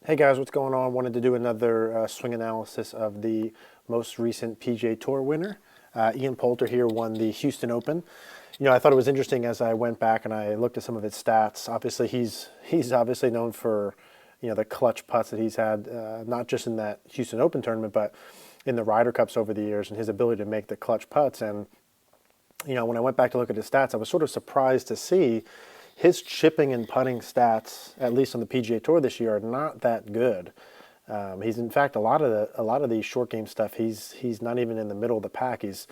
Hey guys, what's going on? Wanted to do another swing analysis of the most recent PGA Tour winner. Ian Poulter here won the Houston Open. I thought it was interesting as I went back and I looked at some of his stats. Obviously, he's obviously known for the clutch putts that he's had, not just in that Houston Open tournament, but in the Ryder Cups over the years, and his ability to make the clutch putts. And when I went back to look at his stats, I was sort of surprised to see his chipping and putting stats, at least on the PGA Tour this year, are not that good. He's in fact a lot of the short game stuff. He's not even in the middle of the pack. He's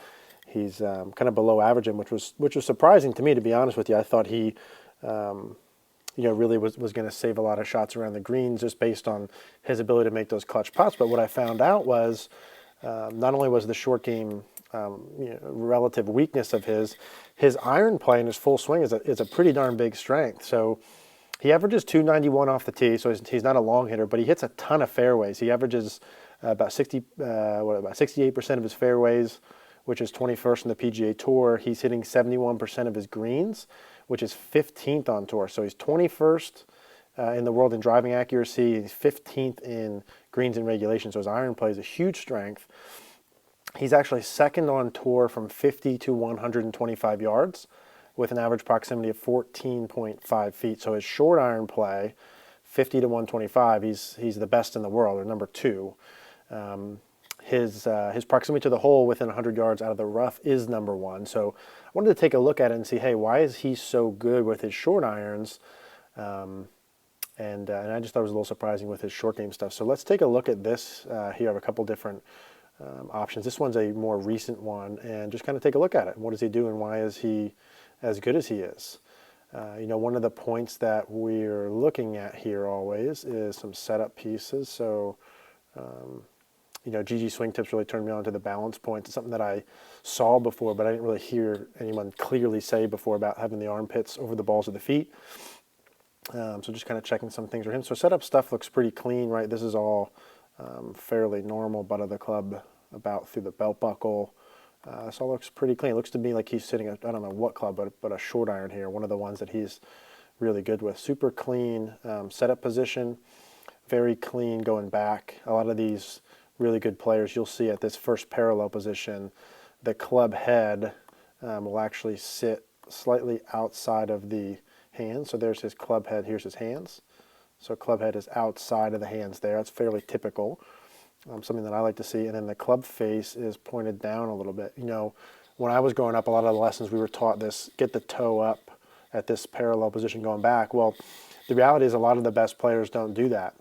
kind of below average, which was surprising to me, to be honest with you. I thought he really was going to save a lot of shots around the greens just based on his ability to make those clutch putts. But what I found out was not only was the short game relative weakness of his iron play and his full swing is a pretty darn big strength. So he averages 291 off the tee, so he's not a long hitter, but he hits a ton of fairways. He averages about 68% of his fairways, which is 21st in the PGA Tour. He's hitting 71% of his greens, which is 15th on tour. So he's 21st in the world in driving accuracy. He's 15th in greens and regulation. So his iron play is a huge strength. He's actually second on tour from 50 to 125 yards with an average proximity of 14.5 feet. So his short iron play, 50 to 125, he's the best in the world, or number two. His proximity to the hole within 100 yards out of the rough is number one. So I wanted to take a look at it and see, hey, why is he so good with his short irons? And I just thought it was a little surprising with his short game stuff. So let's take a look at this. Here I have a couple different options. This one's a more recent one, and just kind of take a look at it. What does he do, and why is he as good as he is? One of the points that we're looking at here always is some setup pieces. So, GG Swing Tips really turned me on to the balance points. It's something that I saw before, but I didn't really hear anyone clearly say before about having the armpits over the balls of the feet. So just kind of checking some things for him. So setup stuff looks pretty clean, right? This is all fairly normal, butt of the club about through the belt buckle. So it looks pretty clean. It looks to me like he's sitting at, I don't know what club, but a short iron here, one of the ones that he's really good with. Super clean setup position, very clean going back. A lot of these really good players, you'll see at this first parallel position, the club head will actually sit slightly outside of the hands. So there's his club head, here's his hands. So club head is outside of the hands there. That's fairly typical, something that I like to see. And then the club face is pointed down a little bit. When I was growing up, a lot of the lessons we were taught this, get the toe up at this parallel position going back. Well, the reality is a lot of the best players don't do that,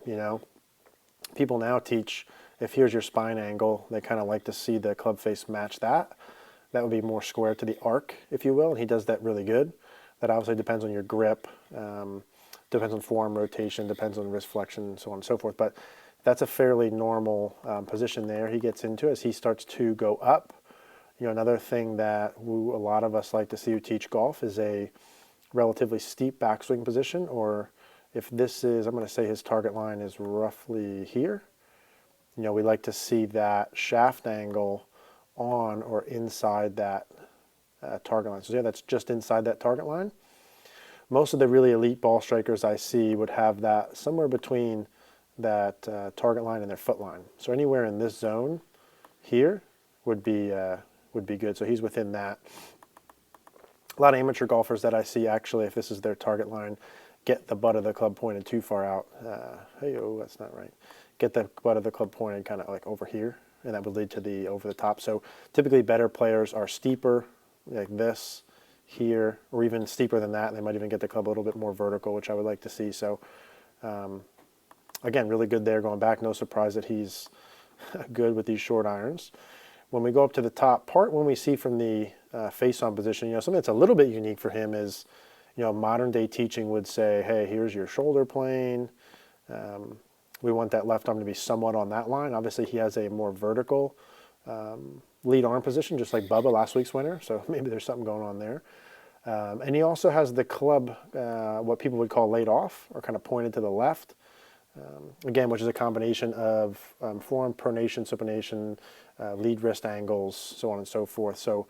People now teach, if here's your spine angle, they kind of like to see the club face match that. That would be more square to the arc, if you will, and he does that really good. That obviously depends on your grip. Depends on forearm rotation, depends on wrist flexion, so on and so forth. But that's a fairly normal position there. He gets into as he starts to go up. Another thing that a lot of us like to see who teach golf is a relatively steep backswing position, or if this is, I'm going to say his target line is roughly here. We like to see that shaft angle on or inside that target line. So yeah, that's just inside that target line. Most of the really elite ball strikers I see would have that somewhere between that target line and their foot line. So anywhere in this zone here would be good. So he's within that. A lot of amateur golfers that I see, actually, if this is their target line, get the butt of the club pointed too far out. That's not right. Get the butt of the club pointed kind of like over here, and that would lead to the over the top. So typically better players are steeper, like this, here, or even steeper than that. They might even get the club a little bit more vertical, which I would like to see. So again, really good there going back. No surprise that he's good with these short irons. When we go up to the top part, when we see from the face-on position, something that's a little bit unique for him is, modern day teaching would say, hey, here's your shoulder plane. We want that left arm to be somewhat on that line. Obviously, he has a more vertical lead arm position, just like Bubba, last week's winner. So maybe there's something going on there. And he also has the club, what people would call laid off, or kind of pointed to the left. Again, which is a combination of forearm pronation, supination, lead wrist angles, so on and so forth. So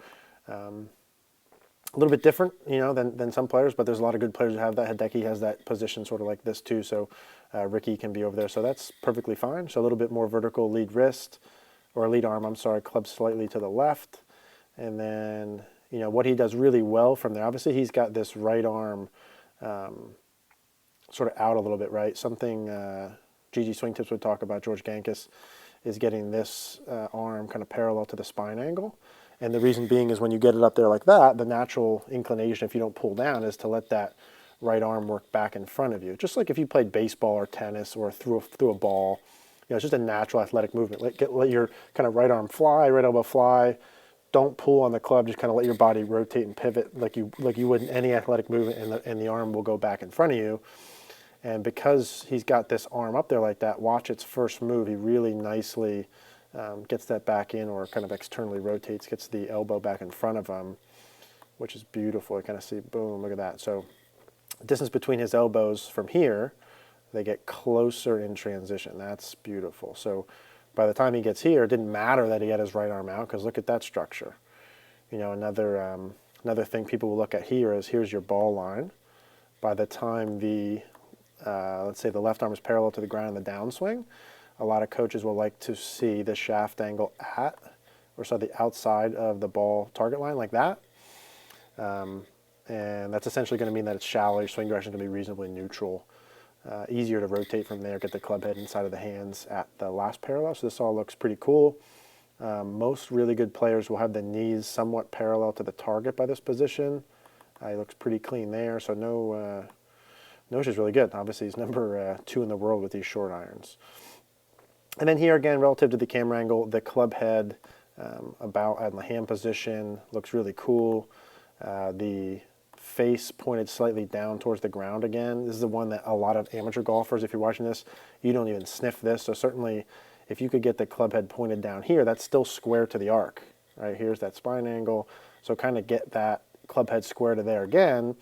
A little bit different, than some players, but there's a lot of good players who have that. Hideki has that position sort of like this too, so Ricky can be over there. So that's perfectly fine. So a little bit more vertical lead wrist, or lead arm, I'm sorry, club slightly to the left. And then, what he does really well from there, obviously he's got this right arm sort of out a little bit, right? Something GG Swing Tips would talk about, George Gankis, is getting this arm kind of parallel to the spine angle. And the reason being is when you get it up there like that, the natural inclination, if you don't pull down, is to let that right arm work back in front of you. Just like if you played baseball or tennis or threw a ball, it's just a natural athletic movement. Let your kind of right arm fly, right elbow fly. Don't pull on the club. Just kind of let your body rotate and pivot like you would in any athletic movement, and the arm will go back in front of you. And because he's got this arm up there like that, watch its first move. He really nicely gets that back in, or kind of externally rotates, gets the elbow back in front of him, which is beautiful. You kind of see, boom, look at that. So distance between his elbows from here, they get closer in transition. That's beautiful. So by the time he gets here, it didn't matter that he had his right arm out, because look at that structure. Another thing people will look at here is, here's your ball line. By the time let's say the left arm is parallel to the ground in the downswing, a lot of coaches will like to see the shaft angle the outside of the ball target line like that. And that's essentially going to mean that it's shallow. Your swing direction is going to be reasonably neutral. Easier to rotate from there, get the club head inside of the hands at the last parallel. So this all looks pretty cool. Most really good players will have the knees somewhat parallel to the target by this position. He looks pretty clean there, so no issues, really good. Obviously, he's number 2 in the world with these short irons. And then here again, relative to the camera angle, the club head about in the hand position looks really cool. The face pointed slightly down towards the ground again. This is the one that a lot of amateur golfers, if you're watching this, you don't even sniff this. So certainly, if you could get the club head pointed down here, that's still square to the arc. Right, here's that spine angle. So kind of get that club head square to there again.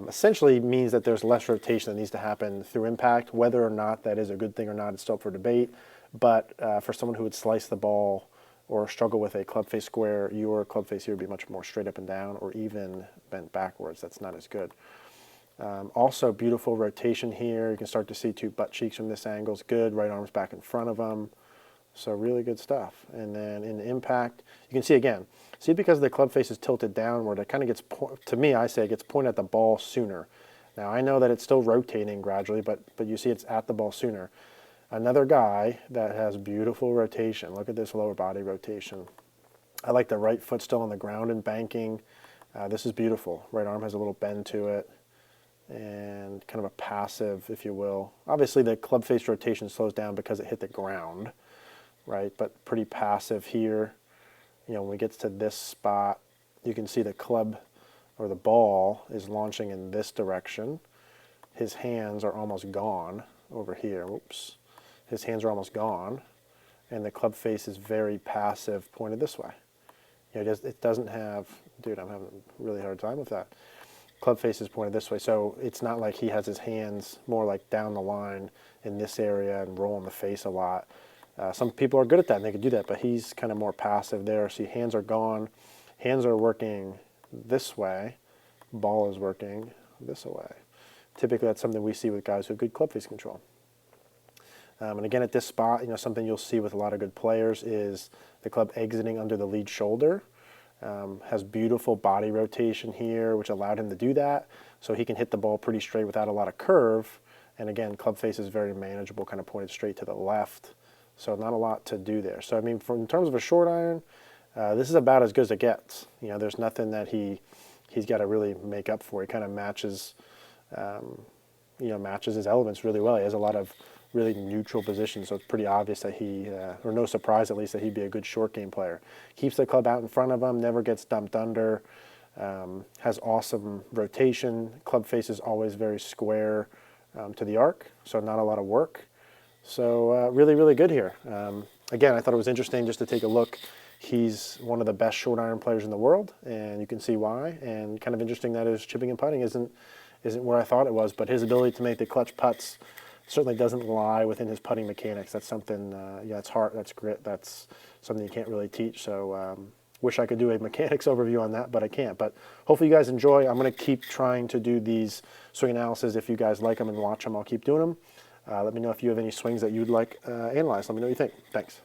Essentially means that there's less rotation that needs to happen through impact. Whether or not that is a good thing or not, it's still up for debate. But for someone who would slice the ball or struggle with a club face square, your club face here would be much more straight up and down, or even bent backwards. That's not as good. Also, beautiful rotation here. You can start to see 2 butt cheeks from this angle. It's good. Right arm's back in front of them. So really good stuff. And then in impact, you can see again. See, because the club face is tilted downward, it kind of gets, to me, I say it gets pointed at the ball sooner. Now, I know that it's still rotating gradually, but you see it's at the ball sooner. Another guy that has beautiful rotation. Look at this lower body rotation. I like the right foot still on the ground and banking. This is beautiful. Right arm has a little bend to it, and kind of a passive, if you will. Obviously, the club face rotation slows down because it hit the ground, right? But pretty passive here. When we get to this spot, you can see the club or the ball is launching in this direction. His hands are almost gone over here. Oops. His hands are almost gone. And the club face is very passive, pointed this way. It doesn't have, dude, I'm having a really hard time with that. Club face is pointed this way. So it's not like he has his hands more like down the line in this area and rolling the face a lot. Some people are good at that and they can do that, but he's kind of more passive there. See, hands are gone. Hands are working this way. Ball is working this way. Typically, that's something we see with guys who have good club face control. And again, at this spot, something you'll see with a lot of good players is the club exiting under the lead shoulder. Has beautiful body rotation here, which allowed him to do that. So he can hit the ball pretty straight without a lot of curve. And again, club face is very manageable, kind of pointed straight to the left. So not a lot to do there. So I mean, in terms of a short iron, this is about as good as it gets. There's nothing that he's got to really make up for. He kind of matches, matches his elements really well. He has a lot of really neutral positions, so it's pretty obvious that or no surprise at least, that he'd be a good short game player. Keeps the club out in front of him, never gets dumped under, has awesome rotation. Club face is always very square to the arc, so not a lot of work. So really, really good here. Again, I thought it was interesting just to take a look. He's one of the best short iron players in the world, and you can see why. And kind of interesting that his chipping and putting isn't where I thought it was, but his ability to make the clutch putts certainly doesn't lie within his putting mechanics. That's something, it's heart, that's grit, that's something you can't really teach. So Wish I could do a mechanics overview on that, but I can't. But hopefully you guys enjoy. I'm going to keep trying to do these swing analysis. If you guys like them and watch them, I'll keep doing them. Let me know if you have any swings that you'd like analyzed. Let me know what you think. Thanks.